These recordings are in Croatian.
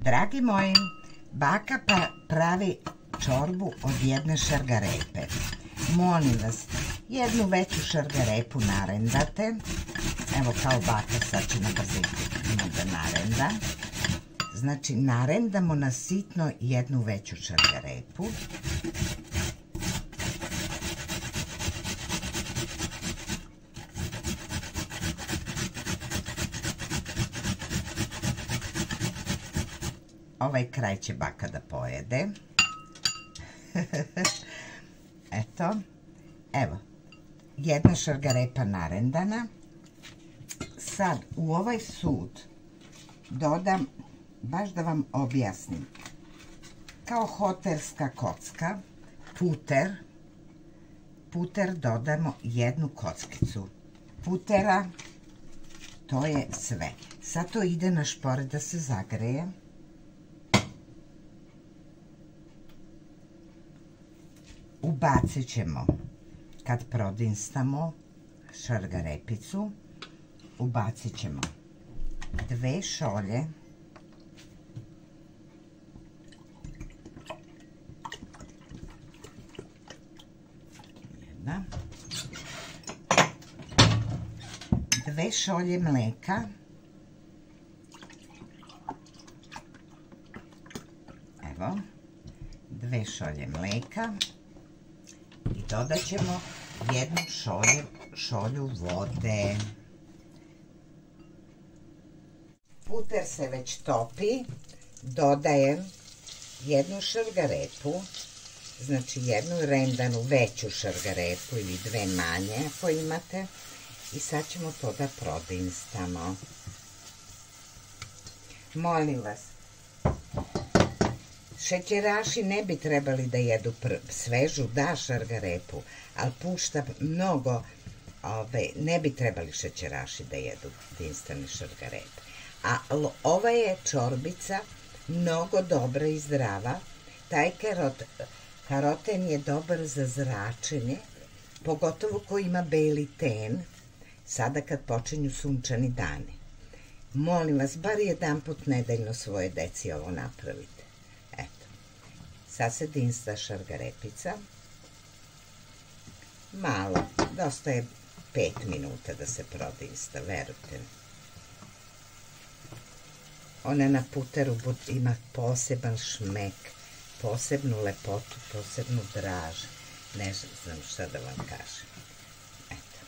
Dragi moji, baka pravi čorbu od jedne šargarepe. Molim vas, jednu veću šargarepu narendate. Evo kao baka sad će na brzinu da narenda. Znači, narendamo na sitno jednu veću šargarepu. Ovaj kraj će baka da pojede. Eto. Evo. Jedna šargarepa narendana. Sad u ovaj sud dodam, baš da vam objasnim, kao hotelska kocka, puter. Puter dodamo jednu kockicu. Putera, to je sve. Sad to ide na šporet da se zagreje. Ubacit ćemo, kad prodinstamo šargarepicu, ubacit ćemo 2 šolje jedna, 2 šolje mleka, evo, 2 šolje mleka. I dodat ćemo jednu šolju vode. Puter se već topi. Dodajem jednu šargarepu, znači jednu rendanu veću šargarepu ili 2 manje ako imate. I sad ćemo to da prodinstamo. Molim vas, šećeraši ne bi trebali da jedu svežu, da, šargarepu, ali pušta mnogo, ne bi trebali šećeraši da jedu dinstane šargarepe. A ova je čorbica mnogo dobra i zdrava. Taj karoten je dobar za zračenje, pogotovo ko ima beli ten, sada kad počinju sunčani dani. Molim vas, bar jedanput nedeljno svoje deci ovo napravite. Sad se dinsta šargarepica. Malo, dosta je 5 minuta da se prodinsta, verujte mi. Ona na puteru ima poseban šmek, posebnu lepotu, posebnu draž. Ne znam šta da vam kažem. Eto.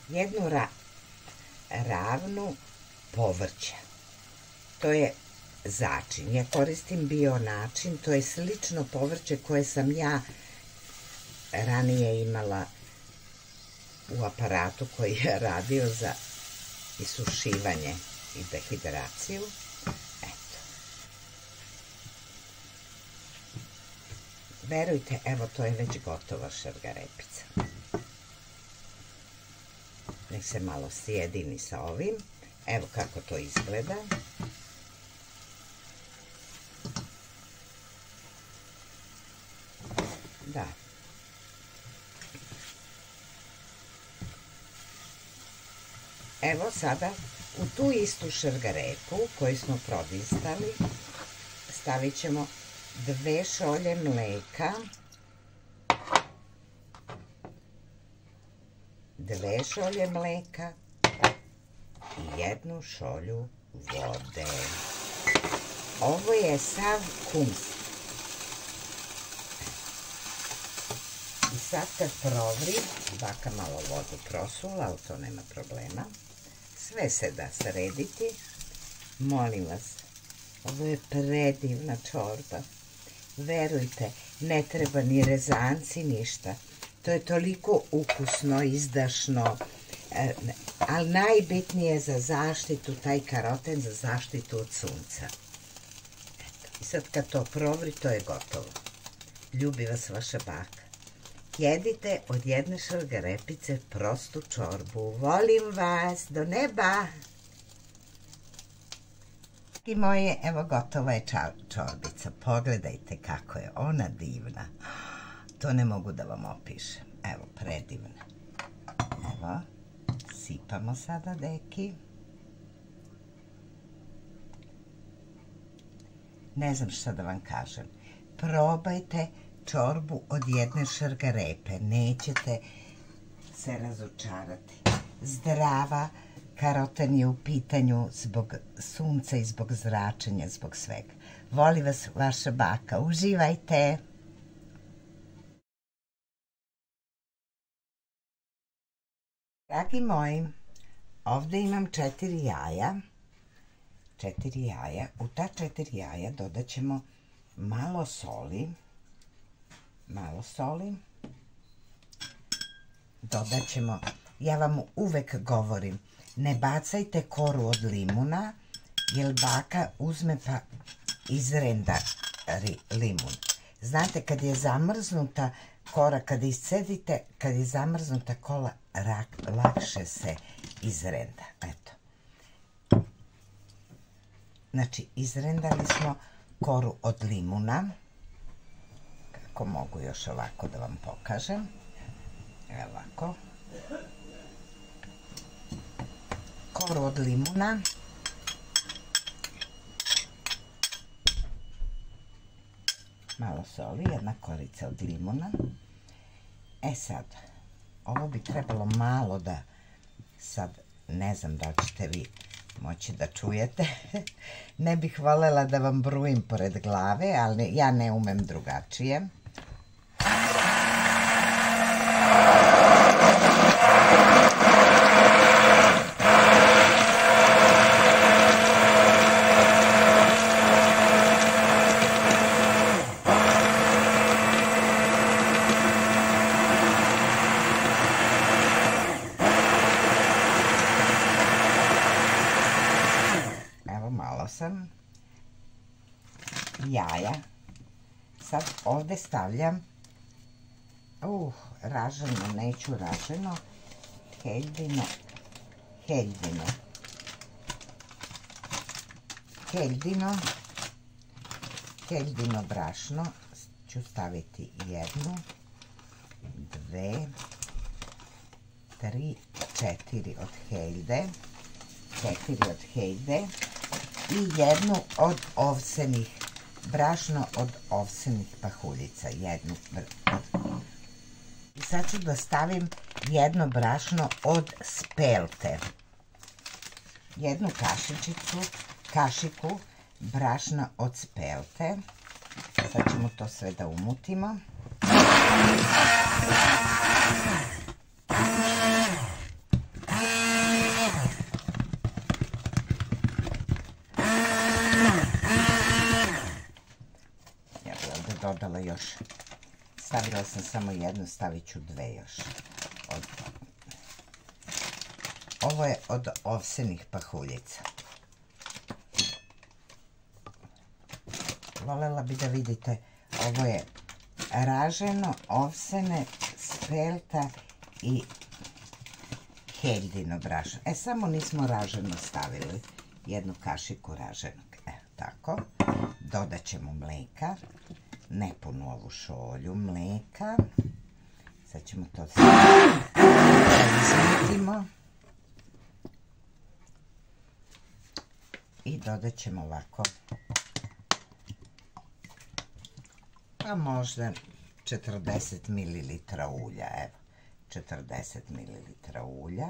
Jednu ravnu povrća. To je začin. Ja koristim bio način. To je slično povrće koje sam ja ranije imala u aparatu koji je radio za isušivanje i dehidraciju. Eto. Verujte, evo to je već gotova šargarepica. Nek se malo sjedini sa ovim. Evo kako to izgleda. Da. Evo sada u tu istu šargarepu koju smo prodinstali stavit ćemo 2 šolje mleka, 2 šolje mleka i 1 šolju vode. Ovo je sav hummus. I sad kad provri, baka malo vodu prosula, ali to nema problema. Sve se da srediti. Molim vas, ovo je predivna čorba. Verujte, ne treba ni rezanci, ništa. To je toliko ukusno, izdašno, ali najbitnije za zaštitu, taj karoten za zaštitu od sunca. Eto, i sad kad to provri, to je gotovo. Ljubi vas vaša baka. Jedite od jedne šargarepice prostu čorbu. Volim vas, do neba! I moje, evo gotova je čorbica. korica, pogledajte kako je ona divna. To ne mogu da vam opišem. Evo, predivna. Evo, sipamo sada deki. Ne znam šta da vam kažem. Probajte čorbu od jedne šargarepe. Nećete se razočarati. Zdrava, karoten je u pitanju zbog sunca i zbog zračenja, zbog svega. Voli vas vaša baka. Uživajte! Dragi moji, ovdje imam 4 jaja. 4 jaja. U ta 4 jaja dodat ćemo malo soli. Dodat ćemo, ja vam uvek govorim, ne bacajte koru od limuna, jer baka uzme pa izrenda limun. Znate, kad je zamrznuta kora, kad iscedite, kad je zamrznuta kola, lakše se izrenda. Eto. Znači, izrendali smo koru od limuna. Kako mogu još ovako da vam pokažem. Evo ovako. Koru od limuna. Malo soli, jedna korica od limuna. E sad, ovo bi trebalo malo da, sad ne znam da ćete vi moći da čujete. Ne bih voljela da vam brujim pored glave, ali ja ne umem drugačije. Sam jaja. Sad ovdje stavljam raženo, neću raženo, heljino brašno ću staviti 1, 2, 3, 4 od hejde, 4 od hejde i jednu od ovsenih, brašno od ovsenih pahuljica, jednu. I sad ću da stavim jedno brašno od spelte, jednu kašiku brašna od spelte. Sad ćemo to sve da umutimo. Dodala još, stavila sam samo jednu, stavit ću 2 još. Ovo je od ovsenih pahuljica. Volela bi da vidite, ovo je raženo, ovsene, spelta i heljino brašno. Samo nismo raženo stavili, jednu kašiku raženog. Tako, dodat ćemo mleka. Nepunu ovu šolju mleka. Sad ćemo to izmutimo. I dodat ćemo ovako, pa možda 40 ml ulja. Evo, 40 ml ulja.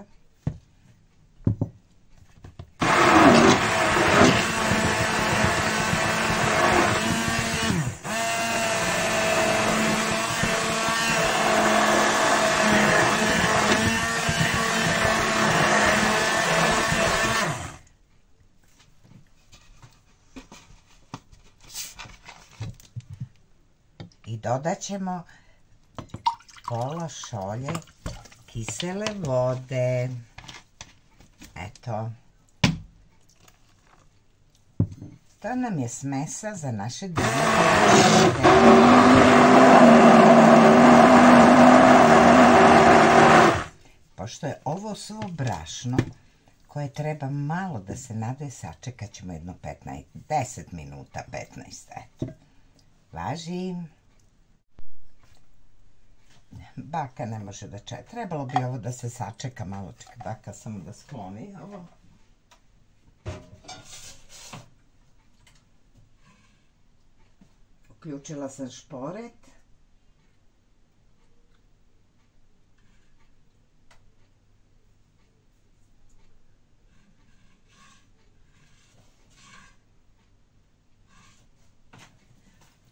I dodat ćemo pola šolje kisele vode. Eto. To nam je smesa za naše divne. Pošto je ovo svo brašno koje treba malo da se nade, sačekat ćemo jedno 10 minuta, 15, eto. Važi. Baka ne može da čeka. Trebalo bi ovo da se sačeka malo. Čekaj, baka samo da skloni ovo. Uključila sam šporet.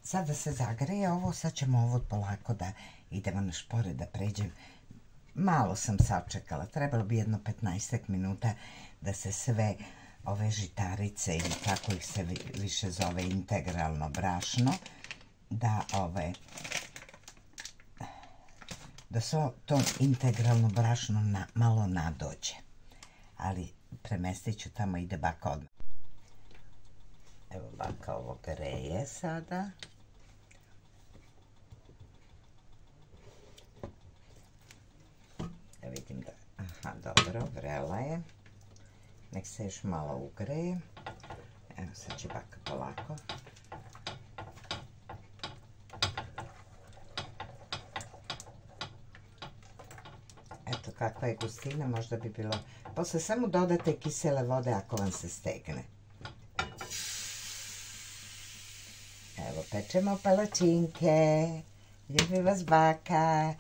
Sad da se zagreje ovo, sad ćemo ovo polako da idemo na šporet da pređem. Malo sam sačekala, trebalo bi jedno 15 minuta da se sve ove žitarice ili kako ih se više zove integralno brašno, da se to integralno brašno malo nadođe. Ali premestit ću tamo, ide baka odmah. Evo baka ovo greje sada. Da vidim da, aha, dobro, vrela je. Nek se još malo ugreje. Evo sad će baka polako. Eto kakva je gustina, možda bi bilo. Posle samo dodate kisele vode ako vam se stegne. Evo pečemo palačinke. Ljubi vas baka.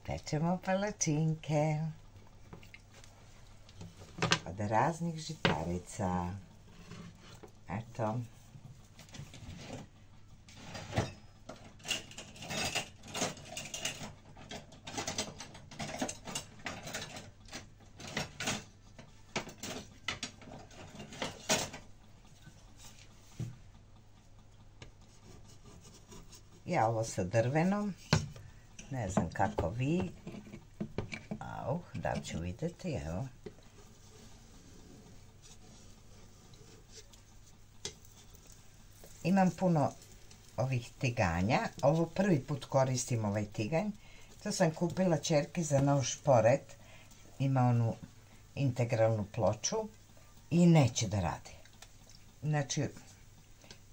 Pečemo palačinke. Od raznih žitarica. Eto. Ja ovo sa drvenom. Ne znam kako vi. Da ću vidjeti, evo. Imam puno ovih tiganja. Ovo prvi put koristim ovaj tiganj. To sam kupila ćerki za nov šporet. Ima onu integralnu ploču i neće da radi. Znači,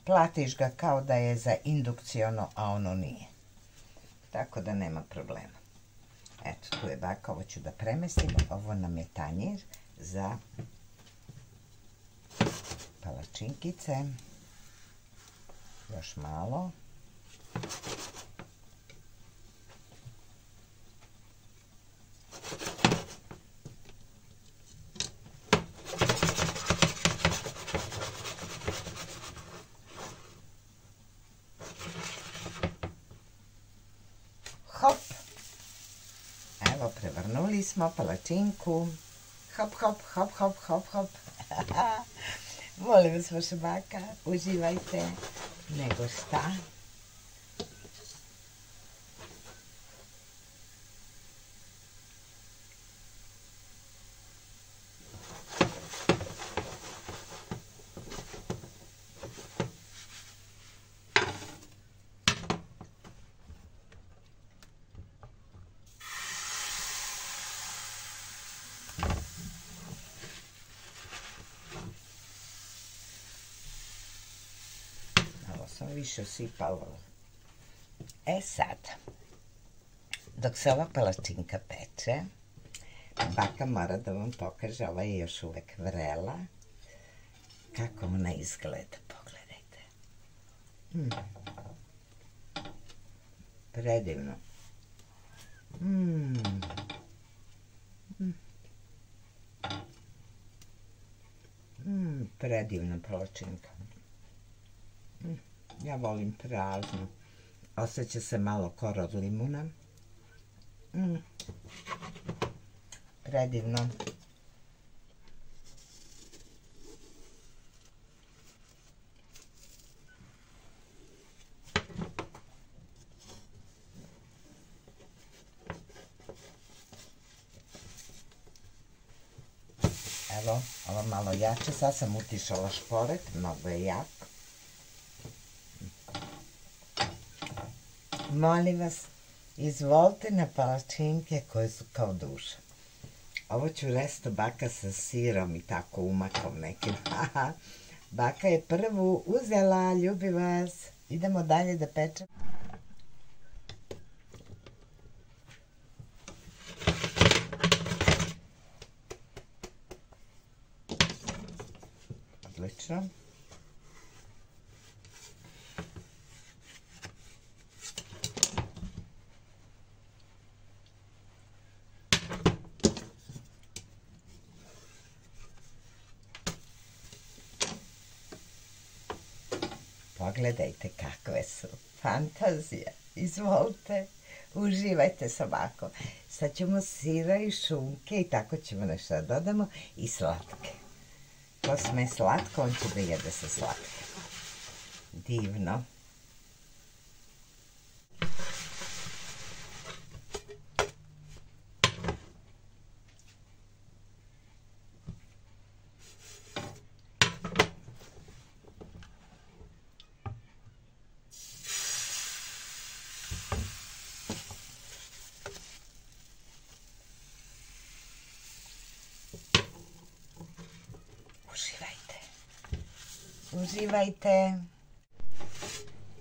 platiš ga kao da je za indukciono, a ono nije. Tako da nema problema. Eto, tu je baka, ovo ću da premestim. Ovo nam je tanjir za palačinkice. Još malo. Hop. Evo, prevrnuli smo palačinku. Hop, hop, hop, hop, hop, hop. Molim vas, vaša baka, uživajte. Nego šta? Sam više sipala. Sad, dok se ova palačinka peče, baka mora da vam pokaže, ova je još uvek vrela, kako ona izgleda, pogledajte. Predivno. Predivna palačinka. Ja volim praznu. Osjeća se malo kor od limuna. Predivno. Evo, ovo malo jače. Sad sam utišala šporet, mnogo je jak. Molim vas, izvolite na palačinke koje su kao duša. Ovo ću resto baka sa sirom i tako umakom nekim. Baka je prvu uzela, ljubi vas. Idemo dalje da pečemo. Odlično. Pogledajte kakve su. Fantazija. Izvolite. Uživajte se ovako. Sad ćemo sira i šunke i tako ćemo nešto da dodamo i slatke. Ko sme slatko, on će da jede sa slatke. Divno. Uživajte.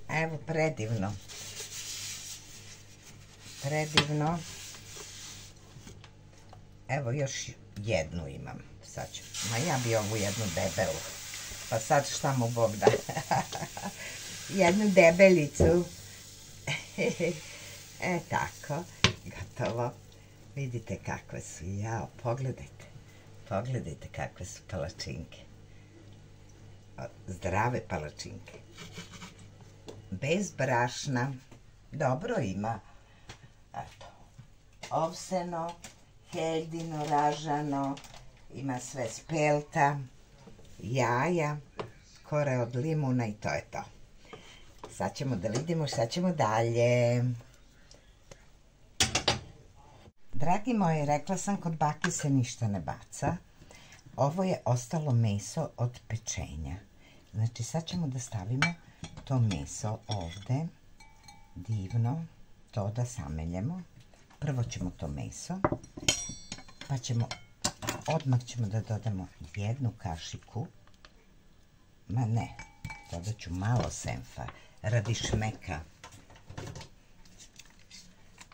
Evo, predivno. Predivno. Evo, još jednu imam. Sad ću. Ma ja bi ovu jednu debelu. Pa sad šta mu Bog da. Jednu debelicu. Tako. Gotovo. Vidite kakve su. Jao, pogledajte. Pogledajte kakve su palačinke. Zdrave palačinke. Bez brašna. Dobro ima. Eto. Ovseno, heljino, ražano. Ima sve spelta, jaja, kore od limuna i to je to. Sad ćemo da vidimo šta ćemo dalje. Dragi moji, rekla sam kod bake se ništa ne baca. Ovo je ostalo meso od pečenja. Znači sad ćemo da stavimo to meso ovde. Divno. To da sameljemo. Prvo ćemo to meso. Pa ćemo, odmah ćemo da dodamo jednu kašiku. Ma ne, dodat ću malo senfa. Radi šmeka.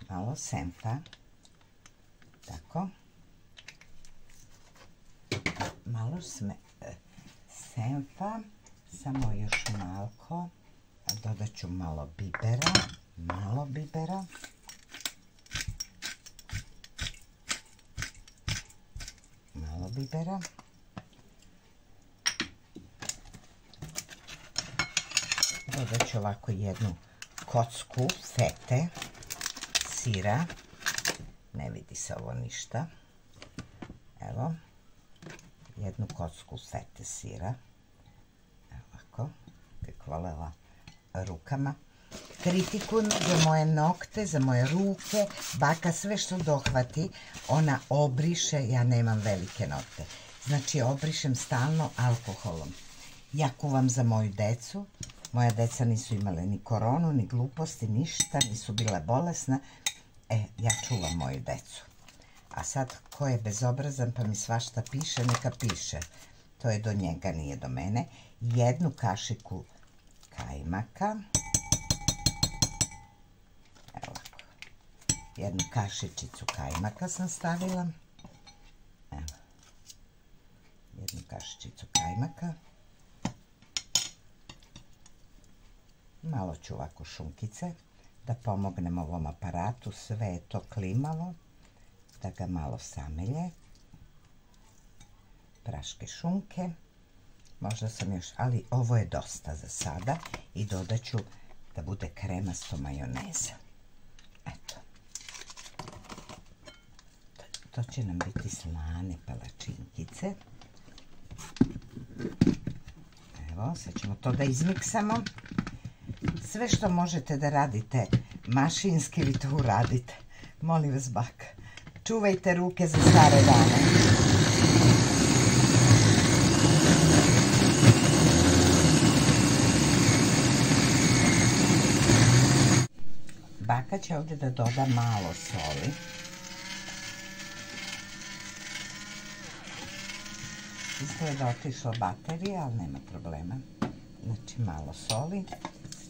Malo senfa. Tako. Malo senfa, samo još malko, dodat ću malo bibera, dodat ću ovako jednu kocku fete, sira, ne vidi se ovo ništa, evo, jednu kocku fete sira, ovako, kako volela rukama. Kritikujem za moje nokte, za moje ruke, baka sve što dohvati, ona obriše, ja nemam velike nokte, znači obrišem stalno alkoholom. Ja kuvam za moju decu, moja deca nisu imale ni koronu, ni gluposti, ništa, nisu bile bolesna, ja čuvam moju decu. A sad, ko je bezobrazan pa mi svašta piše, neka piše. To je do njega, nije do mene. Jednu kašiku kajmaka. Evo ovako. Jednu kašičicu kajmaka sam stavila. Evo. Jednu kašičicu kajmaka. Malo ću ovako šunkice, da pomognem ovom aparatu. Sve je to klimavo. Da ga malo samelje. Praške šunke. Možda sam još, ali ovo je dosta za sada. I dodat ću da bude kremasto majoneza. Eto. To će nam biti slane palačinkice. Evo, sad ćemo to da izmiksamo. Sve što možete da radite mašinski, vi to uradite. Molim vas, baka. Čuvajte ruke za stare dane. Baka će ovdje da doda malo soli. Izgleda otišla baterija, ali nema problema. Znači malo soli.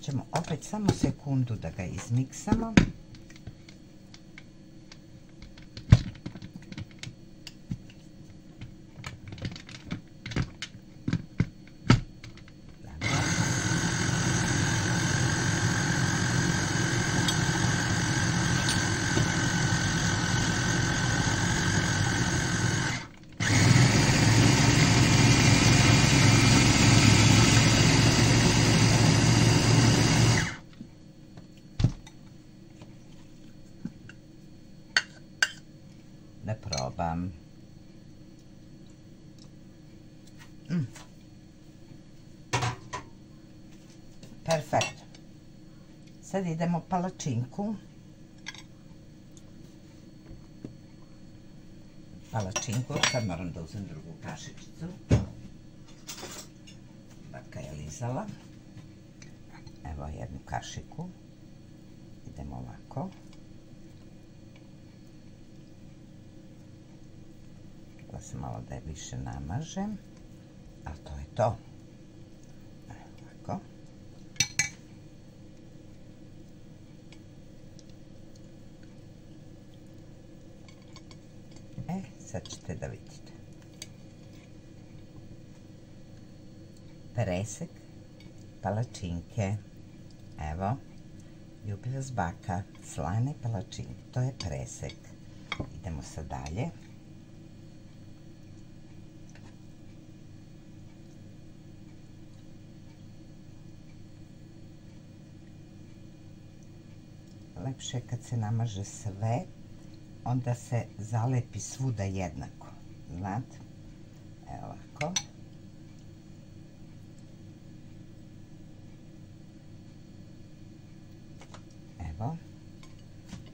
Sad ćemo opet samo sekundu da ga izmiksamo. Da probam. Perfekt. Sad idemo palačinku. Sad moram da uzem drugu kašičicu. Baka je lizala. Evo jednu kašiku. Idemo ovako. Da se malo da je više namažem. A to je to. Ovako. Sad ćete da vidite. Presek palačinke. Evo. Ljubi vas baka. Slane palačinke. To je presek. Idemo sad dalje. Lepše kad se namaže sve, onda se zalepi svuda jednako, znate? Evo ovako. Evo.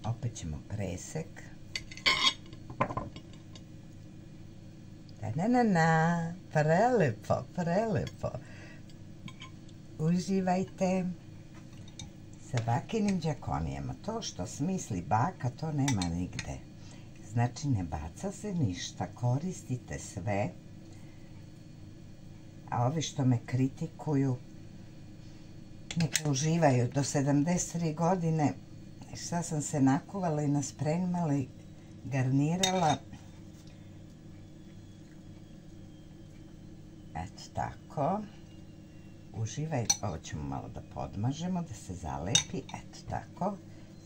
Opet ćemo presek. Na, prelepo, prelepo. Uživajte sa bakinim đakonijama. To što smisli baka, to nema nigde. Znači, ne baca se ništa, koristite sve. A ovi što me kritikuju, neka uživaju. Do 73 godine, šta sam se nakuvala i naspremala i garnirala. Eto tako. Uživaj, ovo ćemo malo da podmažemo, da se zalepi, eto tako.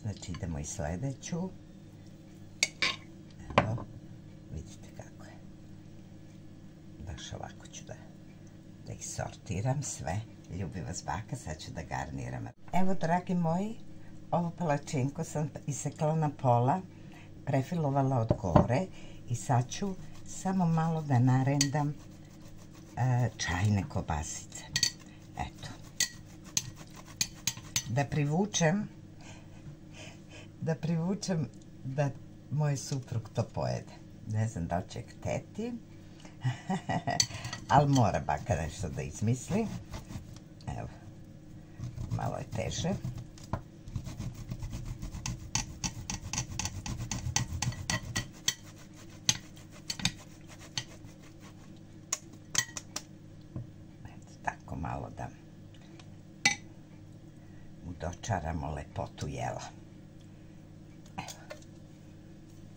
Znači idemo i sljedeću. Evo, vidite kako je. Baš ovako ću da ih sortiram sve. Ljubi vas baka, sad ću da garniram. Evo, dragi moji, ovu palačinku sam isekla na pola, prefilovala od gore i sad ću samo malo da narendam čajne kobasice. Eto. Da privučem da moj suprug to pojede. Ne znam da li će hteti, ali mora baka nešto da izmisli. Evo, malo je teže. Malo da mu dočaramo lepotu jela. Evo.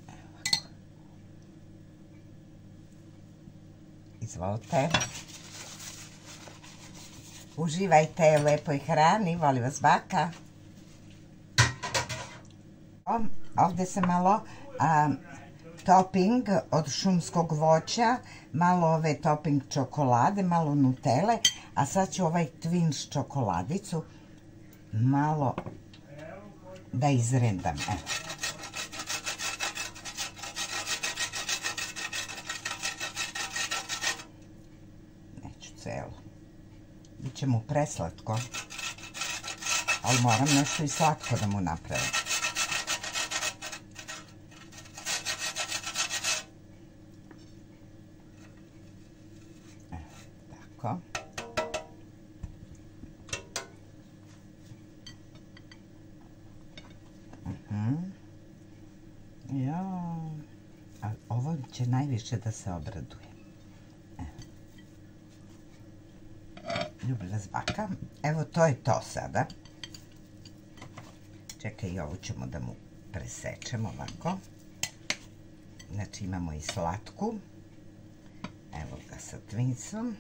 Ovako. Izvolite. Uživajte u lepoj hrani, voli vas baka. Ovdje se malo topping od šumskog voća, malo ove topping čokolade, malo nutele, a sad ću ovaj Twins čokoladicu malo da izrendam. Evo. Neću celo. Biće mu preslatko, ali moram nešto i slatko da mu napravim. Tako. A ovo će najviše da se obraduje. Ljubi vas baka. Evo, to je to sada. Čekaj, i ovu ćemo da mu presečemo ovako. Znači imamo i slatku. Evo ga sa tvincom.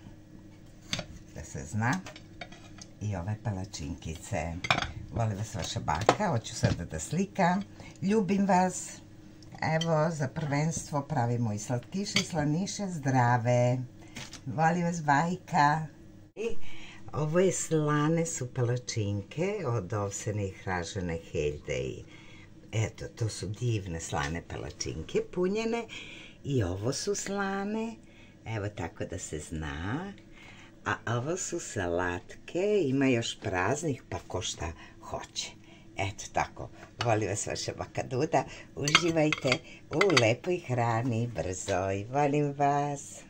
Da se zna. I ove palačinkice. Voli vas vaša baka. Hoću sada da slikam. Ljubim vas. Evo, za prvenstvo pravimo i slatkiše i slaniše zdrave. Voli vas bajka. I ovo je slane su palačinke od ovsene i hražene heljde. I eto, to su divne slane palačinke, punjene. I ovo su slane. Evo tako da se zna. A ovo su salatke. Ima još praznih, pa ko šta hoće. Eto tako, voli vas vaša baka Duda, uživajte u lepoj hrani, brzoj, volim vas.